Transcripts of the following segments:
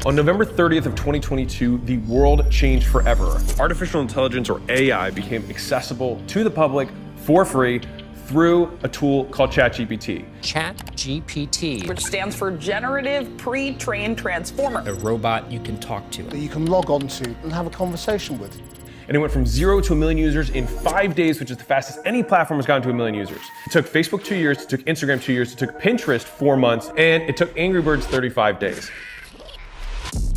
On November 30th of 2022, the world changed forever. Artificial intelligence, or AI, became accessible to the public for free through a tool called chartGbt. chartGpt, which stands for Generative Pre-trained Transformer. a robot you can talk to. that you can log on to and have a conversation with. And it went from 0 to 1 million users in 5 days, which is the fastest any platform has gotten to 1 million users. It took Facebook 2 years, it took Instagram 2 years, it took Pinterest 4 months, and it took Angry Birds 35 days.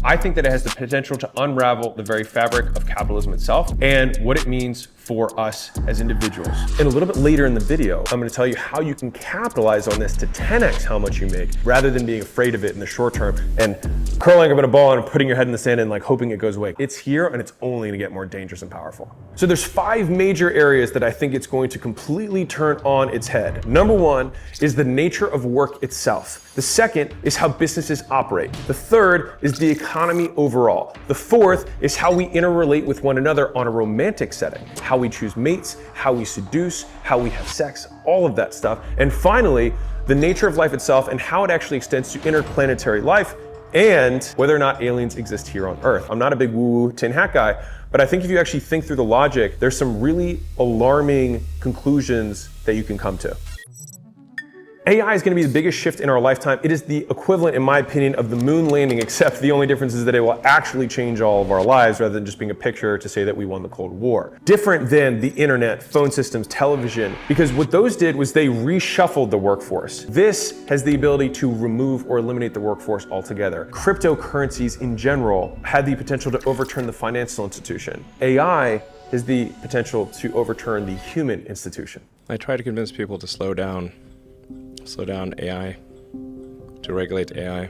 I think that it has the potential to unravel the very fabric of capitalism itself and what it means for us as individuals. And a little bit later in the video, I'm gonna tell you how you can capitalize on this to 10x how much you make, rather than being afraid of it in the short term and curling up in a ball and putting your head in the sand and like hoping it goes away. It's here and it's only gonna get more dangerous and powerful. So there's 5 major areas that I think it's going to completely turn on its head. Number 1 is the nature of work itself. The second is how businesses operate. The third is the economy overall. The fourth is how we interrelate with one another on a romantic setting, how we choose mates, how we seduce, how we have sex, all of that stuff. And finally, the nature of life itself and how it actually extends to interplanetary life and whether or not aliens exist here on Earth. I'm not a big woo-woo tin hat guy, but I think if you actually think through the logic, there's some really alarming conclusions that you can come to. AI is going to be the biggest shift in our lifetime. It is the equivalent, in my opinion, of the moon landing, except the only difference is that it will actually change all of our lives rather than just being a picture to say that we won the Cold War. Different than the internet, phone systems, television, because what those did was they reshuffled the workforce. This has the ability to remove or eliminate the workforce altogether. Cryptocurrencies in general had the potential to overturn the financial institution. AI has the potential to overturn the human institution. I try to convince people to slow down AI, to regulate AI.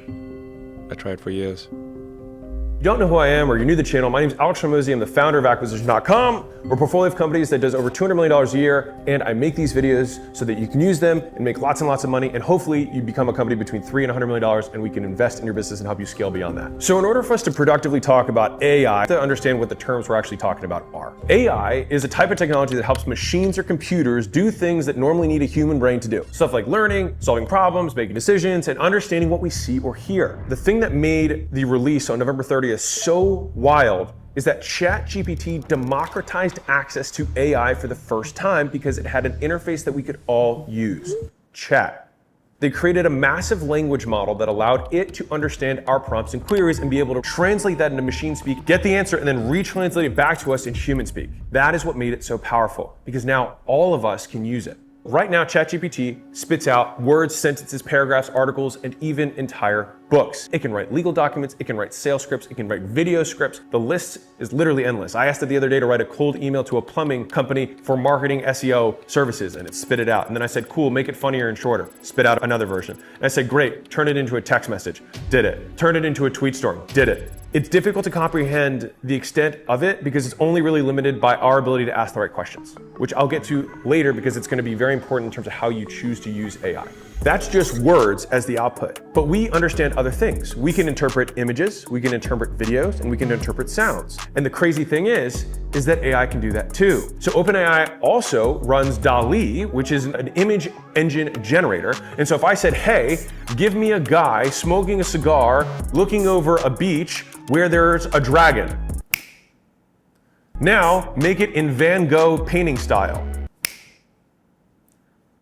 I tried for years. If you don't know who I am or you're new to the channel, my name is Alex Hormozi. I'm the founder of Acquisition.com. We're a portfolio of companies that does over $200 million a year, and I make these videos so that you can use them and make lots and lots of money, and hopefully you become a company between $3 and $100 million, and we can invest in your business and help you scale beyond that. So in order for us to productively talk about AI, to understand what the terms we're actually talking about are. AI is a type of technology that helps machines or computers do things that normally need a human brain to do. Stuff like learning, solving problems, making decisions, and understanding what we see or hear. The thing that made the release on November 30th so wild is that ChatGPT democratized access to AI for the first time because it had an interface that we could all use, chat. They created a massive language model that allowed it to understand our prompts and queries and be able to translate that into machine speak, get the answer, and then retranslate it back to us in human speak. That is what made it so powerful, because now all of us can use it. Right now, ChatGPT spits out words, sentences, paragraphs, articles, and even entire books. It can write legal documents, it can write sales scripts, it can write video scripts. The list is literally endless. I asked it the other day to write a cold email to a plumbing company for marketing SEO services, and it spit it out. And then I said, cool, make it funnier and shorter. Spit out another version. And I said, great, turn it into a text message. Did it. Turn it into a tweet storm. Did it. It's difficult to comprehend the extent of it because it's only really limited by our ability to ask the right questions, which I'll get to later because it's going to be very important in terms of how you choose to use AI. That's just words as the output, but we understand other things. We can interpret images, we can interpret videos, and we can interpret sounds. And the crazy thing is that AI can do that too. So OpenAI also runs DALL-E, which is an image engine generator. And so if I said, hey, give me a guy smoking a cigar, looking over a beach where there's a dragon. Now make it in Van Gogh painting style.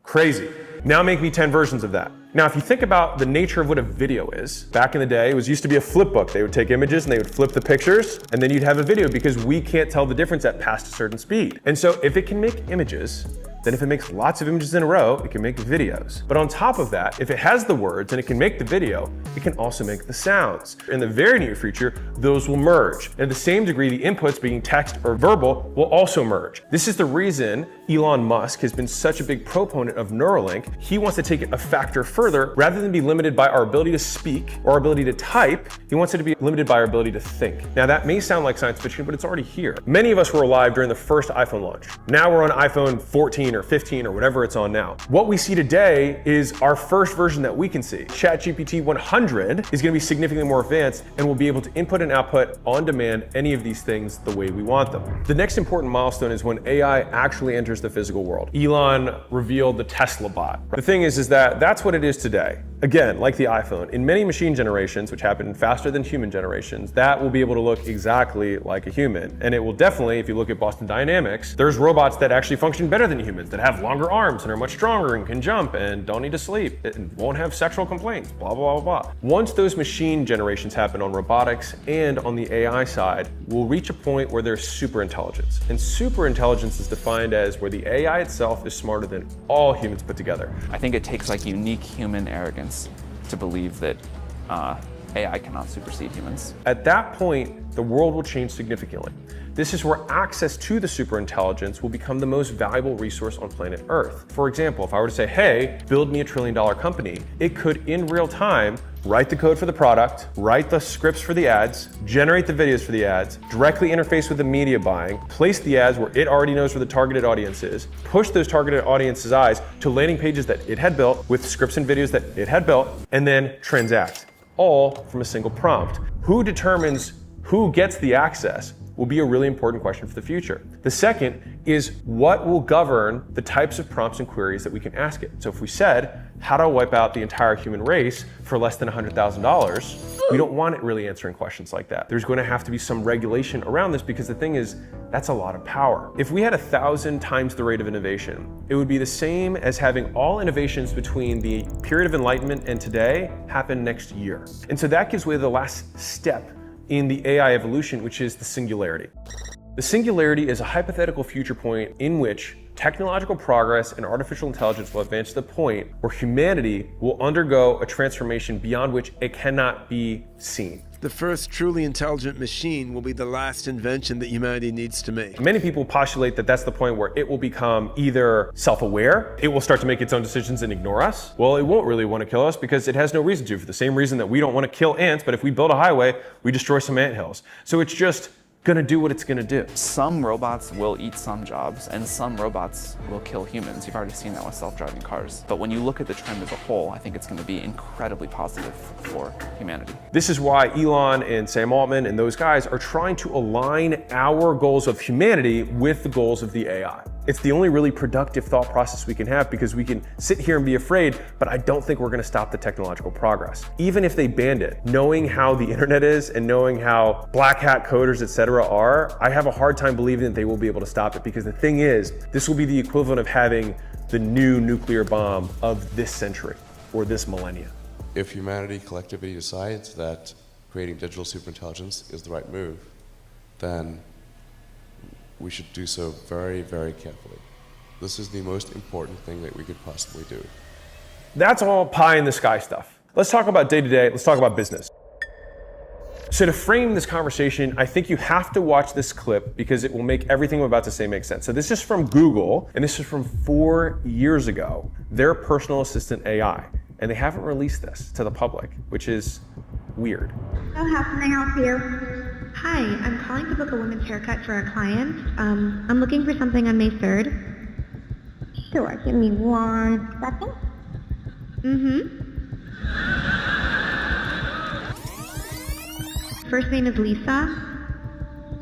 Crazy. Now make me 10 versions of that. Now, if you think about the nature of what a video is, back in the day, it used to be a flip book. They would take images and they would flip the pictures, and then you'd have a video because we can't tell the difference at past a certain speed. And so if it can make images, then if it makes lots of images in a row, it can make videos. But on top of that, if it has the words and it can make the video, it can also make the sounds. In the very near future, those will merge. And at the same degree, the inputs being text or verbal will also merge. This is the reason Elon Musk has been such a big proponent of Neuralink. He wants to take it a factor further. Rather than be limited by our ability to speak or our ability to type, he wants it to be limited by our ability to think. Now that may sound like science fiction, but it's already here. Many of us were alive during the first iPhone launch. Now we're on iPhone 14 14 or 15 or whatever it's on now. What we see today is our first version that we can see. ChatGPT 100 is going to be significantly more advanced and will be able to input and output on demand any of these things the way we want them. The next important milestone is when AI actually enters the physical world. Elon revealed the Tesla bot. The thing is that that's what it is today. Again, like the iPhone, in many machine generations, which happen faster than human generations, that will be able to look exactly like a human. And it will definitely, if you look at Boston Dynamics, there's robots that actually function better than humans, that have longer arms and are much stronger and can jump and don't need to sleep and won't have sexual complaints, blah, blah, blah, blah. Once those machine generations happen on robotics and on the AI side, we'll reach a point where there's superintelligence. And superintelligence is defined as where the AI itself is smarter than all humans put together. I think it takes like unique human arrogance to believe that AI cannot supersede humans. At that point, the world will change significantly. This is where access to the superintelligence will become the most valuable resource on planet Earth. For example, if I were to say, hey, build me $1 trillion company, it could in real time write the code for the product, write the scripts for the ads, generate the videos for the ads, directly interface with the media buying, place the ads where it already knows where the targeted audience is, push those targeted audience's eyes to landing pages that it had built with scripts and videos that it had built, and then transact, all from a single prompt. Who determines who gets the access will be a really important question for the future. The second is what will govern the types of prompts and queries that we can ask it. So if we said, how do I wipe out the entire human race for less than $100,000? We don't want it really answering questions like that. There's going to have to be some regulation around this because the thing is, that's a lot of power. If we had 1,000 times the rate of innovation, it would be the same as having all innovations between the period of enlightenment and today happen next year. And so that gives way to the last step in the AI evolution, which is the singularity. The singularity is a hypothetical future point in which technological progress and artificial intelligence will advance to the point where humanity will undergo a transformation beyond which it cannot be seen. The first truly intelligent machine will be the last invention that humanity needs to make. Many people postulate that that's the point where it will become either self-aware, it will start to make its own decisions and ignore us. Well, it won't really want to kill us because it has no reason to, for the same reason that we don't want to kill ants, but if we build a highway, we destroy some anthills. So it's just gonna do what it's gonna do. Some robots will eat some jobs, and some robots will kill humans. You've already seen that with self-driving cars. But when you look at the trend as a whole, I think it's gonna be incredibly positive for humanity. This is why Elon and Sam Altman and those guys are trying to align our goals of humanity with the goals of the AI. It's the only really productive thought process we can have because we can sit here and be afraid, but I don't think we're gonna stop the technological progress. Even if they banned it, knowing how the internet is and knowing how black hat coders, etc. are, I have a hard time believing that they will be able to stop it because the thing is, this will be the equivalent of having the new nuclear bomb of this century or this millennia. If humanity collectively decides that creating digital superintelligence is the right move, then we should do so very, very carefully. This is the most important thing that we could possibly do. That's all pie in the sky stuff. Let's talk about day-to-day, let's talk about business. So to frame this conversation, I think you have to watch this clip because it will make everything I'm about to say make sense. So this is from Google, and this is from 4 years ago, their personal assistant AI. And they haven't released this to the public, which is weird. So how can I help you? Hi, I'm calling to book a women's haircut for a client. I'm looking for something on May 3rd. Sure, give me 1 second. First name is Lisa.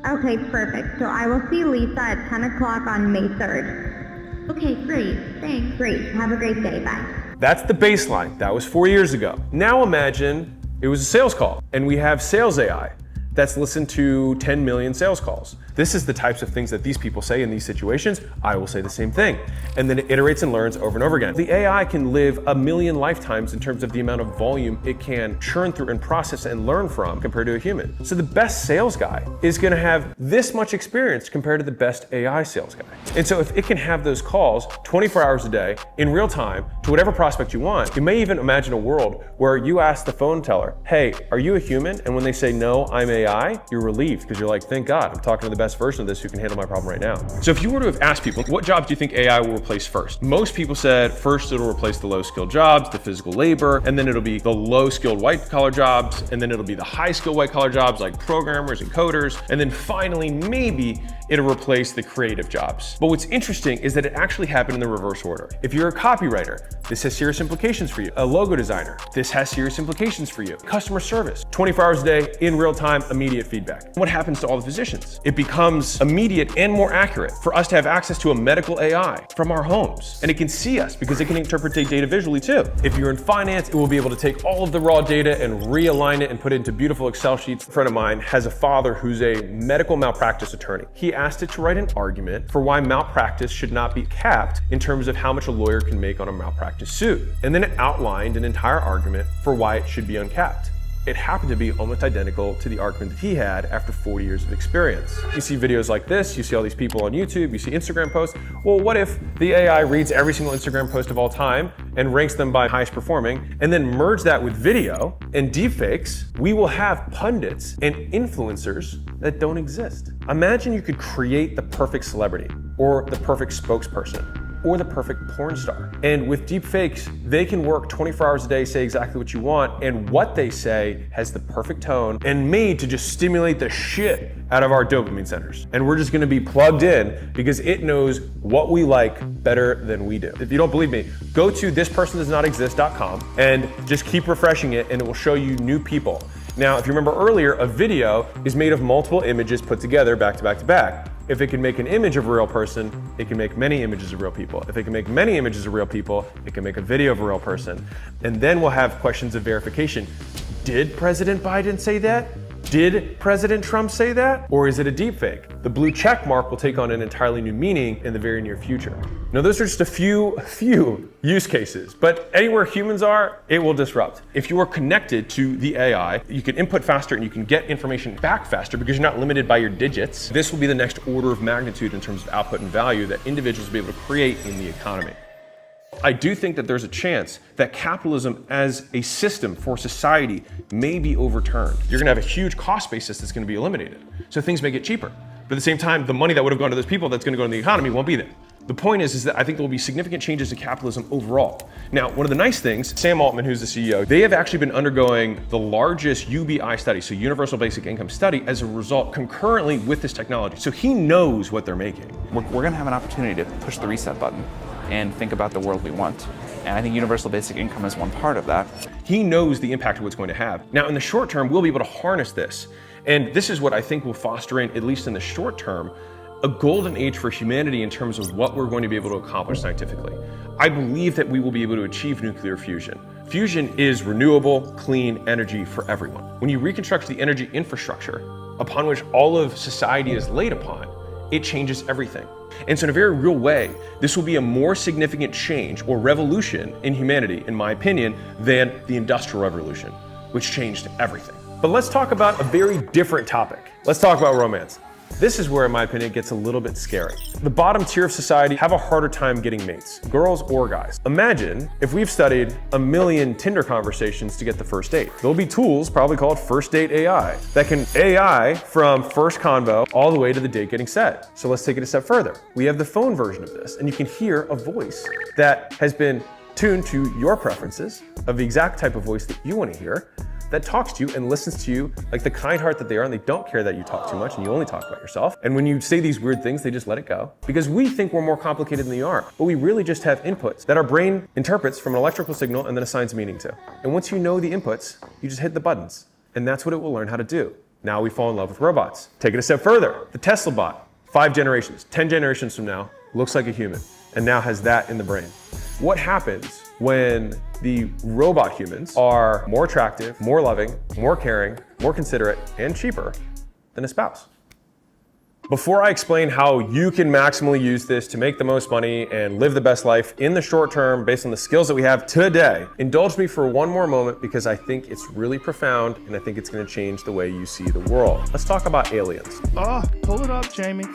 Okay, perfect. So I will see Lisa at 10 o'clock on May 3rd. Okay, great. Thanks. Great. Have a great day. Bye. That's the baseline. That was 4 years ago. Now imagine it was a sales call and we have sales AI that's listened to 10 million sales calls. This is the types of things that these people say in these situations. I will say the same thing. And then it iterates and learns over and over again. The AI can live 1 million lifetimes in terms of the amount of volume it can churn through and process and learn from compared to a human. So the best sales guy is gonna have this much experience compared to the best AI sales guy. And so if it can have those calls 24 hours a day in real time to whatever prospect you want, you may even imagine a world where you ask the phone teller, hey, are you a human? And when they say, no, I'm AI, you're relieved because you're like, thank God, I'm talking to the best version of this who can handle my problem right now. So if you were to have asked people, what jobs do you think AI will replace first? Most people said first it'll replace the low skilled jobs, the physical labor, and then it'll be the low skilled white collar jobs, and then it'll be the high skilled white collar jobs like programmers and coders, and then finally maybe it'll replace the creative jobs. But what's interesting is that it actually happened in the reverse order. If you're a copywriter, this has serious implications for you. A logo designer, this has serious implications for you. Customer service, 24 hours a day, in real time, immediate feedback. What happens to all the physicians? It becomes immediate and more accurate for us to have access to a medical AI from our homes. And it can see us because it can interpret data visually too. If you're in finance, it will be able to take all of the raw data and realign it and put it into beautiful Excel sheets. A friend of mine has a father who's a medical malpractice attorney. He asked it to write an argument for why malpractice should not be capped in terms of how much a lawyer can make on a malpractice suit. And then it outlined an entire argument for why it should be uncapped. It happened to be almost identical to the argument that he had after 40 years of experience. You see videos like this, you see all these people on YouTube, you see Instagram posts. Well, what if the AI reads every single Instagram post of all time and ranks them by highest performing, and then merge that with video and deepfakes? We will have pundits and influencers that don't exist. Imagine you could create the perfect celebrity or the perfect spokesperson or the perfect porn star. And with deep fakes, they can work 24 hours a day, say exactly what you want, and what they say has the perfect tone and made to just stimulate the shit out of our dopamine centers. And we're just gonna be plugged in because it knows what we like better than we do. If you don't believe me, go to thispersondoesnotexist.com and just keep refreshing it and it will show you new people. Now, if you remember earlier, a video is made of multiple images put together back to back to back. If it can make an image of a real person, it can make many images of real people. If it can make many images of real people, it can make a video of a real person. And then we'll have questions of verification. Did President Biden say that? Did President Trump say that? Or is it a deepfake? The blue check mark will take on an entirely new meaning in the very near future. Now, those are just a few use cases, but anywhere humans are, it will disrupt. If you are connected to the AI, you can input faster and you can get information back faster because you're not limited by your digits. This will be the next order of magnitude in terms of output and value that individuals will be able to create in the economy. I do think that there's a chance that capitalism as a system for society may be overturned. You're gonna have a huge cost basis that's gonna be eliminated. So things may get cheaper. But at the same time, the money that would have gone to those people that's gonna go into the economy won't be there. The point is that I think there will be significant changes to capitalism overall. Now, one of the nice things, Sam Altman, who's the CEO, they have actually been undergoing the largest UBI study, so Universal Basic Income study, as a result concurrently with this technology. So he knows what they're making. We're going to have an opportunity to push the reset button and think about the world we want. And I think universal basic income is one part of that. He knows the impact of what's going to have. Now, in the short term, we'll be able to harness this. And this is what I think will foster in, at least in the short term, a golden age for humanity in terms of what we're going to be able to accomplish scientifically. I believe that we will be able to achieve nuclear fusion. Fusion is renewable, clean energy for everyone. When you reconstruct the energy infrastructure upon which all of society is laid upon, it changes everything. And so in a very real way, this will be a more significant change or revolution in humanity, in my opinion, than the Industrial Revolution, which changed everything. But let's talk about a very different topic. Let's talk about romance. This is where, in my opinion, it gets a little bit scary. The bottom tier of society have a harder time getting mates, girls or guys. Imagine if we've studied 1 million Tinder conversations to get the first date. There'll be tools probably called First Date AI that can AI from first convo all the way to the date getting set. So let's take it a step further. We have the phone version of this, and you can hear a voice that has been tuned to your preferences of the exact type of voice that you want to hear, that talks to you and listens to you like the kind heart that they are, and they don't care that you talk too much and you only talk about yourself. And when you say these weird things, they just let it go. Because we think we're more complicated than we are, but we really just have inputs that our brain interprets from an electrical signal and then assigns meaning to. And once you know the inputs, you just hit the buttons. And that's what it will learn how to do. Now we fall in love with robots. Take it a step further. The Tesla bot, 5 generations, 10 generations from now, looks like a human and now has that in the brain. What happens when the robot humans are more attractive, more loving, more caring, more considerate, and cheaper than a spouse? Before I explain how you can maximally use this to make the most money and live the best life in the short term based on the skills that we have today, indulge me for one more moment because I think it's really profound and I think it's going to change the way you see the world. Let's talk about aliens. Oh, pull it up, Jamie.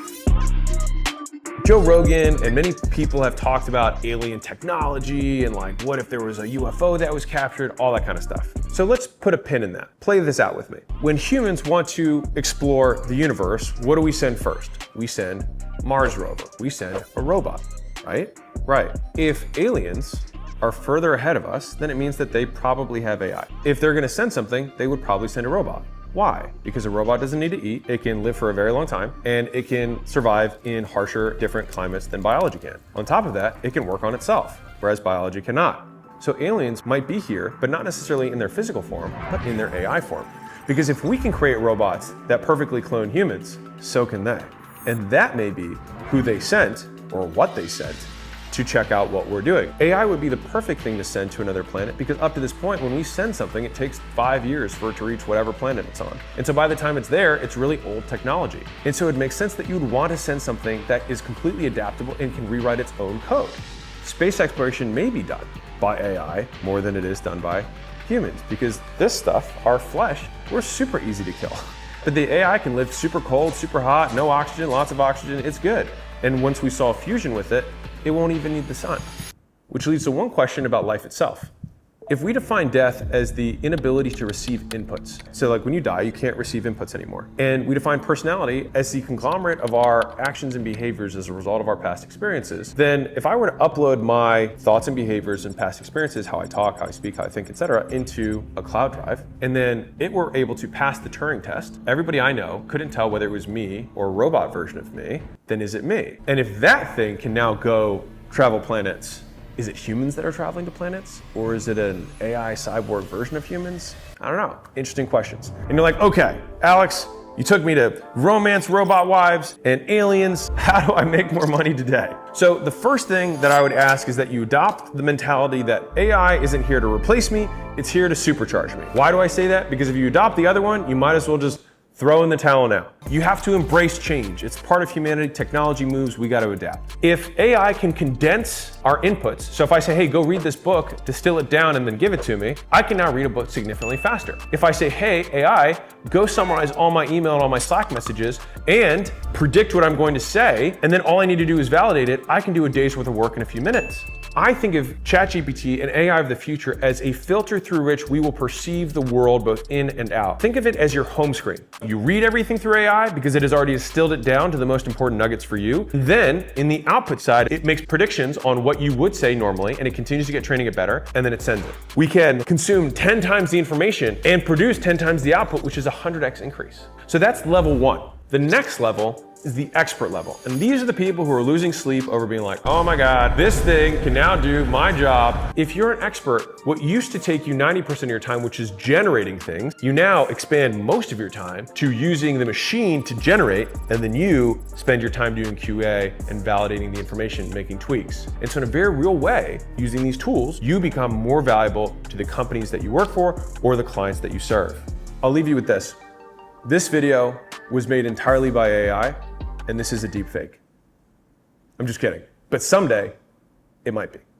Joe Rogan and many people have talked about alien technology and like, what if there was a UFO that was captured, all that kind of stuff. So let's put a pin in that. Play this out with me. When humans want to explore the universe, what do we send first? We send Mars rover. We send a robot, right? Right. If aliens are further ahead of us, then it means that they probably have AI. If they're going to send something, they would probably send a robot. Why? Because a robot doesn't need to eat, it can live for a very long time, and it can survive in harsher, different climates than biology can. On top of that, it can work on itself, whereas biology cannot. So aliens might be here, but not necessarily in their physical form, but in their AI form. Because if we can create robots that perfectly clone humans, so can they. And that may be who they sent, or what they sent, to check out what we're doing. AI would be the perfect thing to send to another planet because up to this point, when we send something, it takes 5 years for it to reach whatever planet it's on. And so by the time it's there, it's really old technology. And so it makes sense that you'd want to send something that is completely adaptable and can rewrite its own code. Space exploration may be done by AI more than it is done by humans because this stuff, our flesh, we're super easy to kill. But the AI can live super cold, super hot, no oxygen, lots of oxygen, it's good. And once we solve fusion with it, it won't even need the sun. Which leads to one question about life itself. If we define death as the inability to receive inputs, so like when you die, you can't receive inputs anymore. And we define personality as the conglomerate of our actions and behaviors as a result of our past experiences, then if I were to upload my thoughts and behaviors and past experiences, how I talk, how I speak, how I think, etc., into a cloud drive, and then it were able to pass the Turing test, everybody I know couldn't tell whether it was me or a robot version of me, then is it me? And if that thing can now go travel planets, is it humans that are traveling to planets? Or is it an AI cyborg version of humans? I don't know. Interesting questions. And you're like, okay, Alex, you took me to romance, robot wives, and aliens. How do I make more money today? So the first thing that I would ask is that you adopt the mentality that AI isn't here to replace me, it's here to supercharge me. Why do I say that? Because if you adopt the other one, you might as well just throw in the towel now. You have to embrace change. It's part of humanity. Technology moves, we got to adapt. If AI can condense our inputs, so if I say, hey, go read this book, distill it down and then give it to me, I can now read a book significantly faster. If I say, hey, AI, go summarize all my email and all my Slack messages and predict what I'm going to say, and then all I need to do is validate it, I can do a day's worth of work in a few minutes. I think of ChatGPT and AI of the future as a filter through which we will perceive the world both in and out. Think of it as your home screen. You read everything through AI because it has already distilled it down to the most important nuggets for you. Then in the output side, it makes predictions on what you would say normally, and it continues to get training it better, and then it sends it. We can consume 10 times the information and produce 10 times the output, which is a 100x increase. So that's level one. The next level is the expert level. And these are the people who are losing sleep over being like, oh my God, this thing can now do my job. If you're an expert, what used to take you 90% of your time, which is generating things, you now expand most of your time to using the machine to generate, and then you spend your time doing QA and validating the information, making tweaks. And so in a very real way, using these tools, you become more valuable to the companies that you work for or the clients that you serve. I'll leave you with this. This video was made entirely by AI, and this is a deep fake. I'm just kidding. But someday, it might be.